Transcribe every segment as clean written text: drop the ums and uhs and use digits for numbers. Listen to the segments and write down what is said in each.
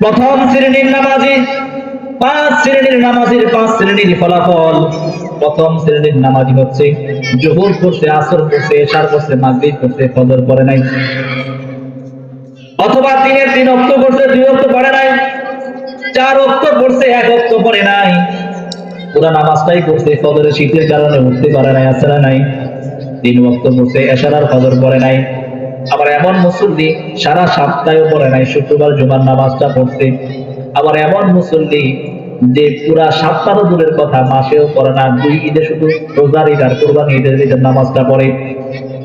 প্রথম শ্রেণীর নামাজি, 5 শ্রেণীর নামাজির 5 শ্রেণীর ফলাফল। প্রথম শ্রেণীর নামাজি হচ্ছে জোহর পড়ছে, আসর পড়ছে, এশার পড়ছে, মাগরিব পড়ছে, ফজর পড়ে নাই, অথবা দিনের 3 ওয়াক্ত পড়ছে, 2 ওয়াক্ত পড়ে নাই, 4 ওয়াক্ত পড়ছে, 1 ওয়াক্ত পড়ে নাই, পুরা নামাজটাই পড়ছে, ফজরের শীতের কারণে উঠতে পারে নাই, আসর নাই, 3 ওয়াক্ত পড়ছে, এশার আর ফজর পড়ে নাই। আবার এমন মুসল্লি সারা সপ্তাহে পড়ে নাই, শুক্রবার জুমার নামাজটা পড়ছে। আবার এমন মুসল্লি যে পুরা সপ্তাহ দূরের কথা মাসেও পড়ে না, 2 ঈদে শুধু রোজার ঈদ আর কুরবানি ঈদের নামাজটা পড়ে।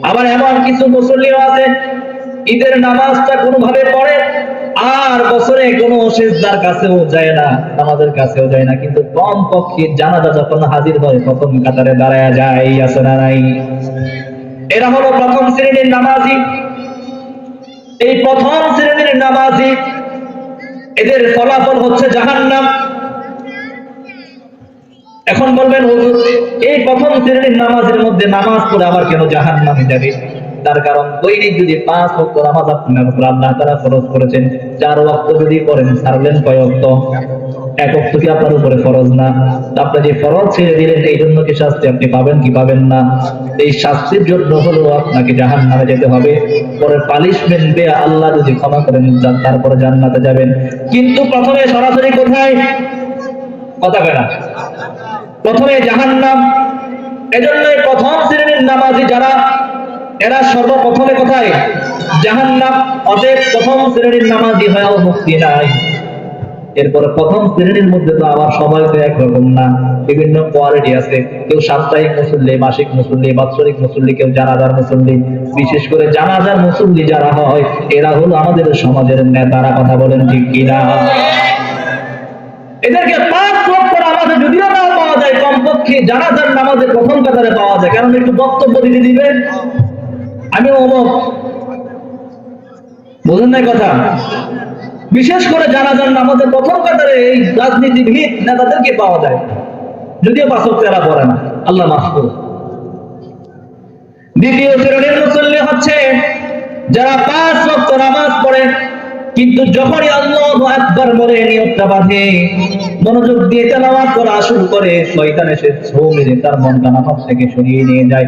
আবার এমন কিছু মুসল্লিও আছে ঈদের নামাজটা কোনোভাবে পড়ে আর বছরে কোনো সিজদার কাছেও যায় না, নামাজের কাছেও যায় না, কিন্তু কম পক্ষে জানাজা যখন হাজির হয় প্রথম কাতারে দাঁড়ায় যায়, আছে না নাই? এরা হলো প্রথম শ্রেণীর নামাজি। এই প্রথম শ্রেণীর নামাজি এদের ফলাফল হচ্ছে জাহান্নাম। এখন বলবেন হুজুর, এই প্রথম শ্রেণীর নামাজের মধ্যে নামাজ পড়ে আবার কেন জাহান্নামে যাবে? তার কারণ দৈনিক যদি 5 ওয়াক্ত নামাজ আপনার উপর আল্লাহ তাআলা ফরজ করেছেন, 4 ওয়াক্ত যদি পড়েন, ছাড়লেন কয় ওয়াক্ত? 1 ওয়াক্ত কি আপনার উপরে ফরজ না? আপনি যে ফরজ ছেড়ে দিলেন এই জন্য কি শাস্তি আপনি পাবেন কি পাবেন না? এই শাস্তির জন্য হলো আপনাকে জাহান্নামে যেতে হবে, পরে পানিশমেন্ট পেয়ে আল্লাহ যদি ক্ষমা করেন তারপরে জান্নাতে যাবেন। কিন্তু প্রথমে সরাসরি কোথায়? কথা কয় না, প্রথমে জাহান্নাম। এজন্যই প্রথম শ্রেণীর নামাজি যারা, এরা সর্বপ্রথমে কোথায়? জাহান্নাম। অতএব প্রথম শ্রেণীর নামাজি হয়েও মুক্তি নাই। এরপরে প্রথম শ্রেণীর মধ্যে তো আবার সবাই তো একরকম না, বিভিন্ন কোয়ালিটি আছে। কেউ সাপ্তাহিক মুসল্লি, মাসিক মুসল্লি, বাৎসরিক মুসল্লি, কেউ জানাজার মুসল্লি। বিশেষ করে জানাজার মুসল্লি যারা হয় এরা হলো আমাদের সমাজের নেতারা। কথা বলেন ঠিক কিনা? এদেরকে 5 ওয়াক্ত নামাজে যদিও না পাওয়া যায়, কমপক্ষে জানাজার নামাজে প্রথম কাতারে পাওয়া যায়, কারণ একটু বক্তব্য দিতে দিবেন, আমি অমুক, বুঝেন না কথা? বিশেষ করে জানাজার নামাজে প্রথম কাতারে এই রাজনীতিবিদ নেতাদেরকে পাওয়া যায়, যদিও 5 ওয়াক্ত এরা পড়ে না, আল্লাহ মাফ করুন। দ্বিতীয় শ্রেণীর মুসল্লি হচ্ছে যারা 5 ওয়াক্ত নামাজ পড়ে, কিন্তু যখনই আল্লাহু আকবার বলে নিয়তটা বাঁধে, মনোযোগ দিয়ে তেলাওয়াত করা শুরু করে, শয়তান এসে ছোঁ মেরে তার মনটা নামাজ থেকে সরিয়ে নিয়ে যায়।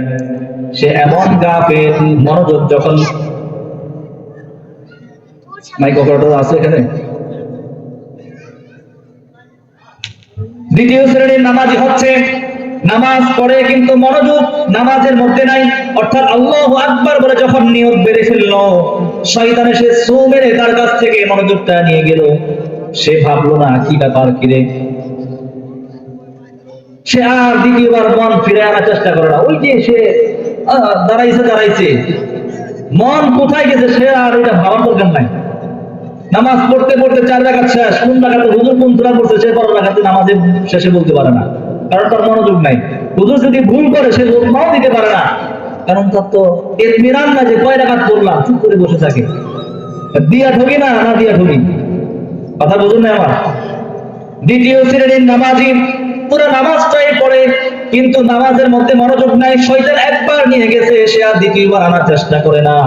সে এমন গাফেল, মনোযোগ যখন মাইক অপারেটর আছে এখানে। দ্বিতীয় শ্রেণীর নামাজি হচ্ছে নামাজ পড়ে কিন্তু মনোযোগ নামাজের মধ্যে নাই, অর্থাৎ আল্লাহু আকবার বলে যখন নিয়ত বেঁধে ফেললো, শয়তান এসে ছোঁ মেরে তার কাছ থেকে মনোযোগটা নিয়ে গেল। সে ভাবলো না কি ব্যাপার, কি রে, সে আর দ্বিতীয়বার মন ফিরে আনার চেষ্টা করে না। ওই যে সে দাঁড়াইছে, মন কোথায় গেছে সে আর এটা ভাবার দরকার নাই। নামাজ পড়তে পড়তে 4 রাকাত শেষ, 3 রাকাতে হুজুর কোন সূরা পড়ছে সে 12 রাকাতে নামাজের শেষে বলতে পারে না, কারণ তার মনোযোগ নাই। হুজুর যদি ভুল করে সে লোকমাও দিতে পারে না, কারণ তার তো ইতমিনান না যে কয় রাকাত পড়লাম, চুপ করে বসে থাকে। দিয়া ঠকি না দিয়া ঠকি, কথা বুঝুন না আমার? দ্বিতীয় শ্রেণীর নামাজি পুরো নামাজটাই পড়ে কিন্তু নামাজের মধ্যে মনোযোগ নাই, শয়তান একবার নিয়ে গেছে, সে আর দ্বিতীয়বার আনার চেষ্টা করে না।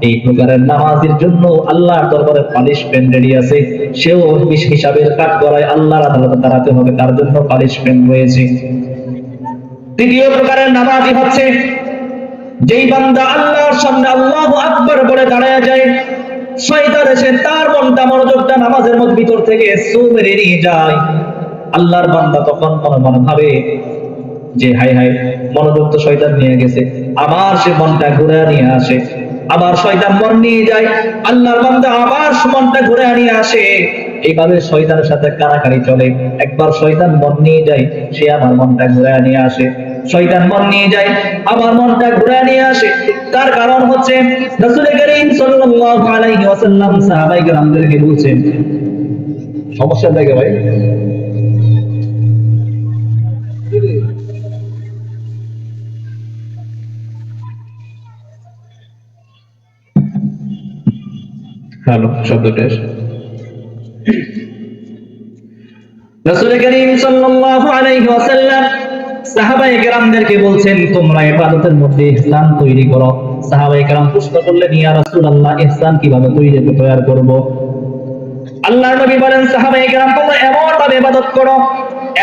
এই প্রকারের নামাজের জন্য আল্লাহর দরবারে পানিশমেন্ট রেডি আছে। সেও হিসাবের কাঠ করায় আল্লাহর আদালতে দাঁড়াতে হবে, তার জন্য পানিশমেন্ট রয়েছে। তৃতীয় প্রকারের নামাজি হচ্ছে যেই বান্দা আল্লাহর সামনে আল্লাহু আকবার বলে দাঁড়ায় যায়, শয়তান এসে তার মনটা, মনোযোগটা নামাজের মধ্যে ভিতর থেকে ছোঁ মেরে নিয়ে যায়। আল্লাহর বান্দা তখন মনে মনে ভাবে যে হায় হায়, মনোযোগ তো শয়তান নিয়ে গেছে, আবার সে মনটা ঘুরে নিয়ে আসে। আবার শয়তান মন নিয়ে যায়, আল্লাহর বান্দা আবার মনটা ঘুরে নিয়ে আসে। এইভাবে শয়তানের সাথে কারাকারি চলে। একবার শয়তান মন নিয়ে যায়, সে আবার মনটা ঘুরে নিয়ে আসে। শয়তান মন নিয়ে যায়, আবার মনটা ঘুরে নিয়ে আসে। তার কারণ হচ্ছে রাসূল করিম সাল্লাল্লাহু আলাইহি ওয়াসাল্লাম সাহাবায়ে কেরামদেরকে বলছেন, সমস্যা দেখে ভাই, হ্যালো, শব্দটা রাসূল করিম সাল্লাল্লাহু আলাইহি ওয়াসাল্লাম সাহাবায়ে কেরামদেরকে বলছেন, তোমরা ইবাদতের মধ্যে ইহসান তৈরি করো। সাহাবায়ে কেরাম প্রশ্ন করলেন, ইয়া রাসূলুল্লাহ, ইহসান কিভাবে তৈরি করব? আল্লাহর নবী বলেন, সাহাবায়ে কেরাম তোমরা এমন ভাবে ইবাদত করো,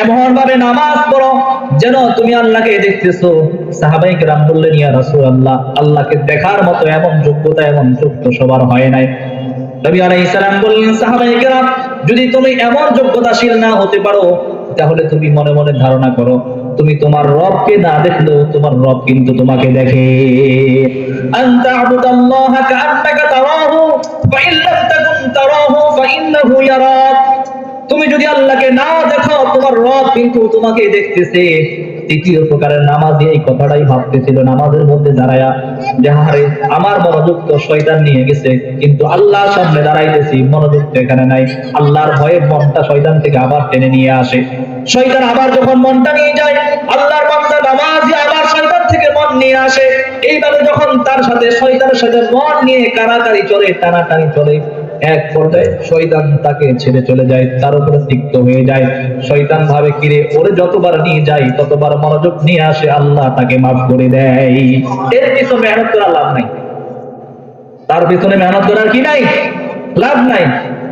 এমন ভাবে নামাজ পড়ো যেন তুমি আল্লাহকে দেখতেছো। সাহাবায়ে কেরাম বললেন, ইয়া রাসূলুল্লাহ, আল্লাহকে দেখার মতো এমন যোগ্যতা, এমন যোগ্য সবার হয় নাই। নবী আলাইহিস সালাম বললেন, সাহাবায়ে কেরাম যদি তুমি এমন যোগ্যতাশীল না হতে পারো, তাহলে তুমি মনে মনে ধারণা করো তুমি তোমার রবকে না দেখলেও তোমার রব কিন্তু তোমাকে দেখে। আনতা আবুদাল্লাহা কাআন্নাকা তারাহু ফাইন লাম তাকুন তারাহু ফাইন্নাহু ইয়ারাক। তুমি যদি আল্লাহকে না দেখো, তোমার রব কিন্তু তোমাকে দেখতেছে। তৃতীয় প্রকারের নামাজি এই কথাটাই ভাবতেছিল নামাজের মধ্যে দাঁড়ায়া, যে হারে আমার মনোযোগ তো শয়তান নিয়ে গেছে, কিন্তু আল্লাহর সামনে দাঁড়াইতেছি, মনোযোগ তো এখানে নাই। আল্লাহর ভয়ে মনটা শয়তান থেকে আবার টেনে নিয়ে আসে। শয়তান আবার যখন মনটা নিয়ে যায়, আল্লাহর বান্দা নামাজি আবার শয়তান থেকে মন নিয়ে আসে। এইভাবে যখন তার সাথে শয়তানের সাথে মন নিয়ে কারাকারি চলে, টানাটানি চলে, এক পর্যায়ে শয়তান তাকে ছেড়ে চলে যায়, তার উপরে তিক্ত হয়ে যায়। শয়তান ভাবে, কিরে ওরে যতবার নিয়ে যাই ততবার মনোযোগ নিয়ে আসে, আল্লাহ তাকে মাফ করে দেয়। এর পিছনে মেহনত করার লাভ নাই, তার পিছনে মেহনত করার কি নাই, লাভ নাই।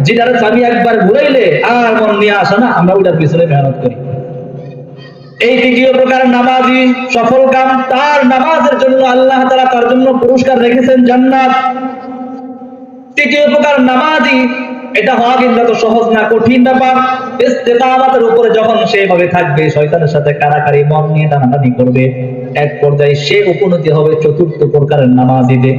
যেটার চাবি একবার ঘুরাইলে আর মন নিয়ে আসে না, আমরা ওটার পিছনে মেহনত করি। এই তৃতীয় প্রকার নামাজি সফল কাম, তার নামাজের জন্য আল্লাহ তাআলা তার জন্য পুরস্কার রেখেছেন জান্নাত। তৃতীয় প্রকার নামাজি, এটা হওয়া কিন্তু এত সহজ না, কঠিন ব্যাপার। ইস্তেকামাতের উপরে যখন সেভাবে থাকবে, শয়তানের সাথে কারাকারি মন নিয়ে টানাটানি করবে, এক পর্যায়ে সে উপনীত হবে চতুর্থ প্রকারের নামাজিতে।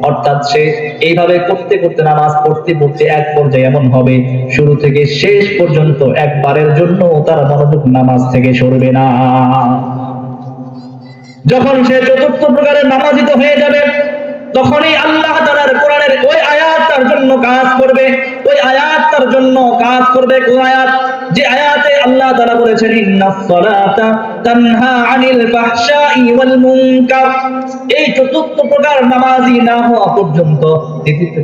অর্থাৎ সে এইভাবে করতে করতে, নামাজ পড়তে পড়তে এক পর্যায়ে এমন হবে, শুরু থেকে শেষ পর্যন্ত একবারের জন্য তার মনোযোগ নামাজ থেকে সরবে না। যখন সে চতুর্থ প্রকারের নামাজিত হয়ে যাবে, তখনই আল্লাহ তাআলার কোরআনের ওই আয়াত তার জন্য কাজ করবে, ওই আয়াত তার জন্য কাজ করবে। কোন আয়াত? যে আয়াতে আল্লাহ তাআলা বলেছেন, ইন্নাস সালাতা তানহা আনিল ফাহশাই ওয়াল মুনকার। এই চতুর্থ প্রকার নামাজি না হওয়া পর্যন্ত,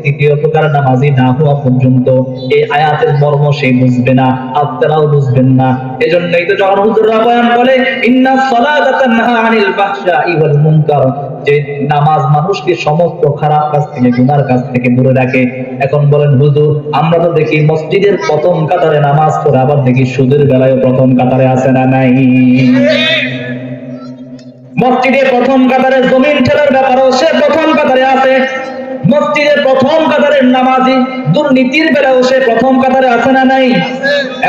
তৃতীয় প্রকার নামাজি না হওয়া পর্যন্ত এই আয়াতের মর্ম সে বুঝবে না, আপনারাও বুঝবেন না। এজন্যই তো যখন হুজুররা বয়ান বলে ইন্নাস সালাতা তানহা আনিল ফাহশাই ওয়াল মুনকার, যে নামাজ মানুষকে সমস্ত খারাপ কাজ থেকে, গুনার কাজ থেকে দূরে রাখে। এখন বলেন হুজুর, আমরা তো দেখি মসজিদের প্রথম কাতারে নামাজ পড়ে, আবার দেখি সুদের বেলায় প্রথম কাতারে আছে না নাই? মসজিদে প্রথম কাতারে জমিন ঠেলার ব্যাপারেও সে প্রথম কাতারে আছে। মসজিদের প্রথম কাতারের নামাজি দুর্নীতির বেলাও সে প্রথম কাতারে আছে না নাই?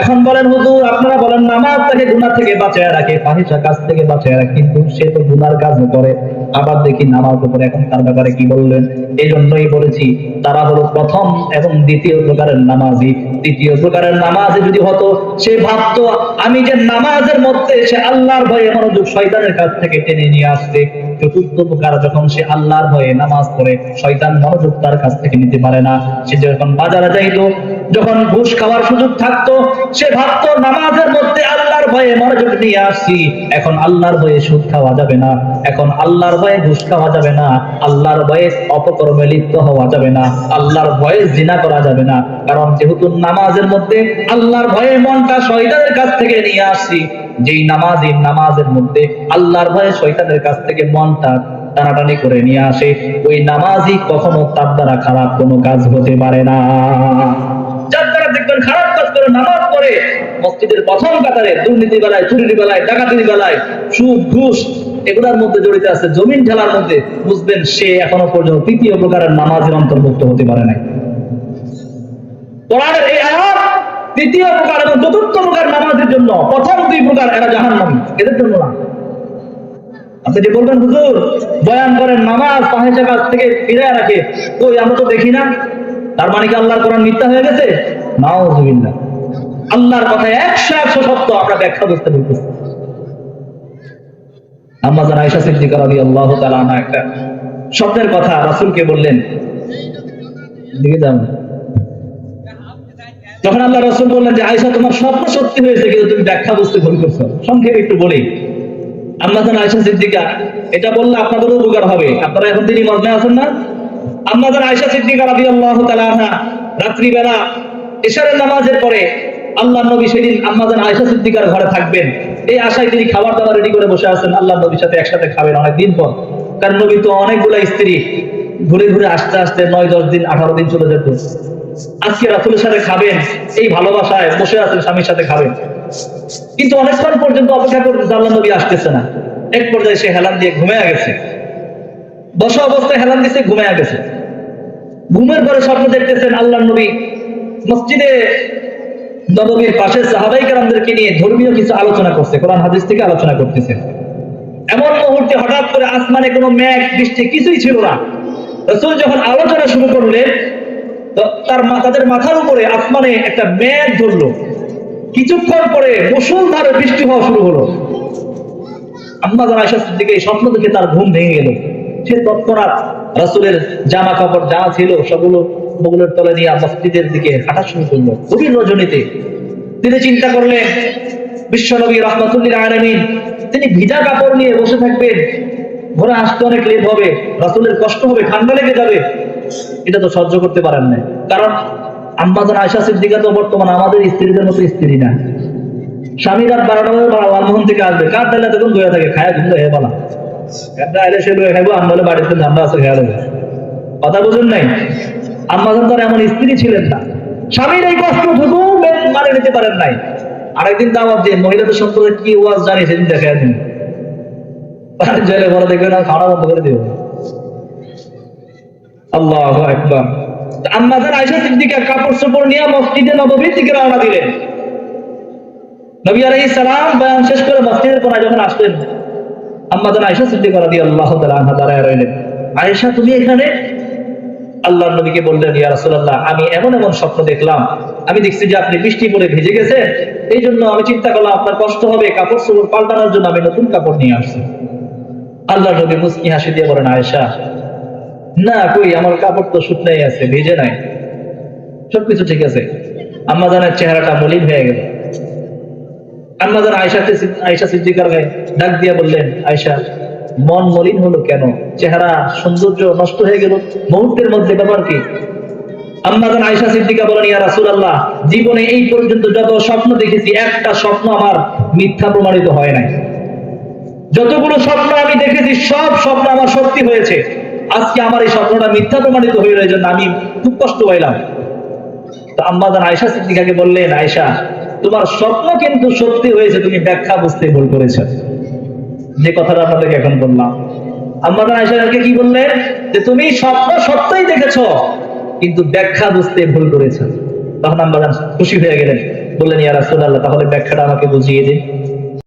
এখন বলেন হুজুর, আপনারা বলেন নামাজ তাকে গুনাহ থেকে বাঁচিয়ে রাখে, ফাহিশা কাজ থেকে বাঁচিয়ে রাখে, কিন্তু সে তো গুনার কাজও করে, আবার দেখি নামাজ উপরে। এখন তার ব্যাপারে কি বললেন? এই জন্যই বলেছি তারা হলো প্রথম এবং দ্বিতীয় প্রকারের নামাজি। তৃতীয় প্রকারের নামাজি যদি হতো, সে ভাবতো আমি যে নামাজের মধ্যে সে আল্লাহর ভয়ে মনোযোগ শয়তানের কাছ থেকে টেনে নিয়ে আসছে। চতুর্থ প্রকার, যখন সে আল্লাহর ভয়ে নামাজ পড়ে, শয়তান মনোযোগ তার কাছ থেকে নিতে পারে না। সে যখন বাজারে যাইতো, যখন ঘুষ খাওয়ার সুযোগ থাকতো, সে ভাবতো নামাজের মধ্যে আল্লাহর ভয়ে মনোযোগ নিয়ে আসছি, এখন আল্লাহর ভয়ে সুদ খাওয়া যাবে না, এখন আল্লাহর ভয়ে ঘুষ খাওয়া যাবে না, আল্লাহর ভয়ে অপকর্মে লিপ্ত হওয়া যাবে না, আল্লাহর ভয়ে জিনা করা যাবে না। কারণ যেহেতু নামাজের মধ্যে আল্লাহর ভয়ে মনটা শয়তানের কাছ থেকে নিয়ে আসছি, যেই নামাজি নামাজের মধ্যে আল্লাহর ভয়ে শয়তানের কাছ থেকে মনটা টানাটানি করে নিয়ে আসে, ওই নামাজি কখনো তার দ্বারা খারাপ কোনো কাজ হতে পারে না। যার দ্বারা দেখবেন খারাপ কাজ করে, নামাজ পড়ে, মসজিদের প্রথম কাতারে দুর্নীতি বেলায়, চুরির বেলায়, ডাকাতির বেলায়, সুদ ঘুষ এগুলোর মধ্যে জড়িত আছে, জমিন ঠেলার মধ্যে, বুঝবেন সে এখনো পর্যন্ত তৃতীয় প্রকারের নামাজের অন্তর্ভুক্ত হতে পারে নাই। কোরআনের এই আয়াত তৃতীয় প্রকার এবং চতুর্থ প্রকার নামাজের জন্য, প্রথম দুই প্রকার এরা জাহান্নামী, এদের জন্য না। আপনি যে বলবেন হুজুর বয়ান করেন নামাজ ফাহিশা কাজ থেকে ফিরিয়ে রাখে, কই আমরা তো দেখি না, তার মানে কি আল্লাহর কোরআন মিথ্যা হয়ে গেছে? নাউযুবিল্লাহ। আল্লাহর কথা 100% সত্য, আমরা ব্যাখ্যা বুঝতে বলতেছি। আম্মা জান আয়েশা সিদ্দিকা রাদিয়াল্লাহু তাআলা আনহা একটা স্বপ্নের কথা রাসূলকে বললেন, দিকে যান। যখন আল্লাহ রাসূল বললেন যে আয়েশা তোমার স্বপ্ন সত্যি হয়েছে, কিন্তু তুমি ব্যাখ্যা বুঝতে ভুল করছো, সংক্ষেপে একটু বলি। আম্মা জান আয়েশা সিদ্দিকা এটা বললে আপনাদেরও উপকার হবে, আপনারা এখন তিনি মজনে আছেন না? আম্মা জান আয়েশা সিদ্দিকা রাদিয়াল্লাহু তাআলা আনহা রাত্রিবেলা ইশারের নামাজের পরে আল্লাহর নবী সেদিন আম্মা জান আয়েশা সিদ্দিকার ঘরে থাকবেন, এই আশায় তিনি খাবার দাবার রেডি করে বসে আছেন, আল্লাহর নবীর সাথে একসাথে খাবেন অনেকদিন পর। কারণ নবী তো অনেকগুলা স্ত্রী, ঘুরে ঘুরে আসতে আসতে 9-10 দিন 18 দিন চলে যেত। আজকে রাসূলের সাথে খাবেন, এই ভালোবাসায় বসে আছেন স্বামীর সাথে খাবেন, কিন্তু অনেকক্ষণ পর্যন্ত অপেক্ষা করতেছে আল্লাহ নবী আসতেছে না। এক পর্যায়ে সে হেলান দিয়ে ঘুমিয়ে গেছে, বসা অবস্থায় হেলান দিতে ঘুমিয়ে গেছে। ঘুমের পরে স্বপ্ন দেখতেছেন আল্লাহ নবী মসজিদে নববীর পাশে সাহাবায়ে কেরামদেরকে নিয়ে ধর্মীয় কিছু আলোচনা করছে, কোরআন হাদিস থেকে আলোচনা করতেছে। এমন মুহূর্তে হঠাৎ করে আসমানে কোনো মেঘ বৃষ্টি কিছুই ছিল না। রাসূল যখন আলোচনা শুরু করলেন, তো তাদের মাথার উপরে আসমানে একটা মেঘ ধরলো। কিছুক্ষণ পরে মুষলধারে বৃষ্টি হওয়া শুরু হলো। আম্মা জান আয়েশা সিদ্দিকা এই স্বপ্ন দেখে তার ঘুম ভেঙে গেল। সে তৎক্ষণাৎ রাসূলের জামা কাপড় যা ছিল সবগুলো বগলের তলে নিয়ে মসজিদের দিকে হাঁটা শুরু করলো গভীর রজনীতে। তিনি চিন্তা করলেন বিশ্বনবী রাহমাতুল্লিল আলামিন তিনি ভিজা কাপড় নিয়ে বসে থাকবেন, ঘরে আসতে অনেক লেট হবে, রাসূলের কষ্ট হবে, ঠান্ডা লেগে যাবে, এটা তো সহ্য করতে পারেন না। কারণ আম্মা জান আয়েশা সিদ্দিকা তো বর্তমানে আমাদের স্ত্রীদের মতো স্ত্রী না। স্বামী রাত 12টা বাজে লালমোহন থেকে আসবে, কার ডালে তখন দইয়া থাকে, খায়া ঘুম হয়ে বলা একটা আইলে সে লয়ে খাইবো, আমরা বাড়িতে ধান্দা আছে খেয়াল হবে। কথা বুঝুন নাই? আম্মা জান তার এমন স্ত্রী ছিলেন না, স্বামীর এই কষ্টটুকু মানে নিতে পারেন নাই। আরেকদিন দাওয়াত দিয়ে মহিলাদের সম্পর্কে কি ওয়াজ জানি সেদিন দেখা দিন, জেলে বড় দেখবে না, খাওয়া বন্ধ করে দেবে। আল্লাহু আকবার। আম্মা জান আয়েশা সিদ্দিকা কাপড় চোপড় নিয়ে মসজিদে নববীর দিকে রওনা দিলেন। নবী আলাইহিস সালাম বয়ান শেষ করে মসজিদের কোনায় যখন আসলেন, আম্মা জান আয়েশা সিদ্দিকা রাদিয়াল্লাহু তাআলা আনহা দাঁড়ায় রইলেন। আয়েশা তুমি এখানে? আল্লাহর নবীকে বললেন, ইয়া রাসূলুল্লাহ আমি এমন এমন স্বপ্ন দেখলাম, আমি দেখছি যে আপনি বৃষ্টি পড়ে ভিজে গেছেন, এই জন্য আমি চিন্তা করলাম আপনার কষ্ট হবে, কাপড় চোপড় পাল্টানোর জন্য আমি নতুন কাপড় নিয়ে আসছি। আল্লাহর নবী মুস্কি হাসি দিয়ে বলেন, আয়েশা না, কই আমার কাপড় তো শুকনাই আছে, ভিজে নাই, সবকিছু ঠিক আছে। আম্মা জানের চেহারাটা মলিন হয়ে গেল। আম্মা জান আয়েশা সিদ্দিকার গায়ে ডাক দিয়ে বললেন, আয়েশা মন মলিন হলো কেন? চেহারা সৌন্দর্য নষ্ট হয়ে গেল মুহূর্তের মধ্যে, ব্যাপার কি? আম্মা জান আয়েশা সিদ্দিকা বলেন, ইয়া রাসূলুল্লাহ জীবনে এই পর্যন্ত যত স্বপ্ন দেখেছি একটা স্বপ্ন আমার মিথ্যা প্রমাণিত হয় নাই। যতগুলো স্বপ্ন আমি দেখেছি সব স্বপ্ন আমার সত্যি হয়েছে, আজকে আমার এই স্বপ্নটা মিথ্যা প্রমাণিত হয়ে রয়েছে, আমি খুব কষ্ট পাইলাম। তো আম্মা জান আয়েশা সিদ্দিকাকে বললেন, আয়েশা তোমার স্বপ্ন কিন্তু সত্যি হয়েছে, তুমি ব্যাখ্যা বুঝতে ভুল করেছো। যে কথাটা আপনাদেরকে এখন বললাম, আম্মা জান আয়েশাকে কি বললেন যে তুমি স্বপ্ন সত্যই দেখেছো কিন্তু ব্যাখ্যা বুঝতে ভুল করেছো। তখন আম্মা জান খুশি হয়ে গেলেন, বললেন, ইয়া রাসূলুল্লাহ তাহলে ব্যাখ্যাটা আমাকে বুঝিয়ে দিন।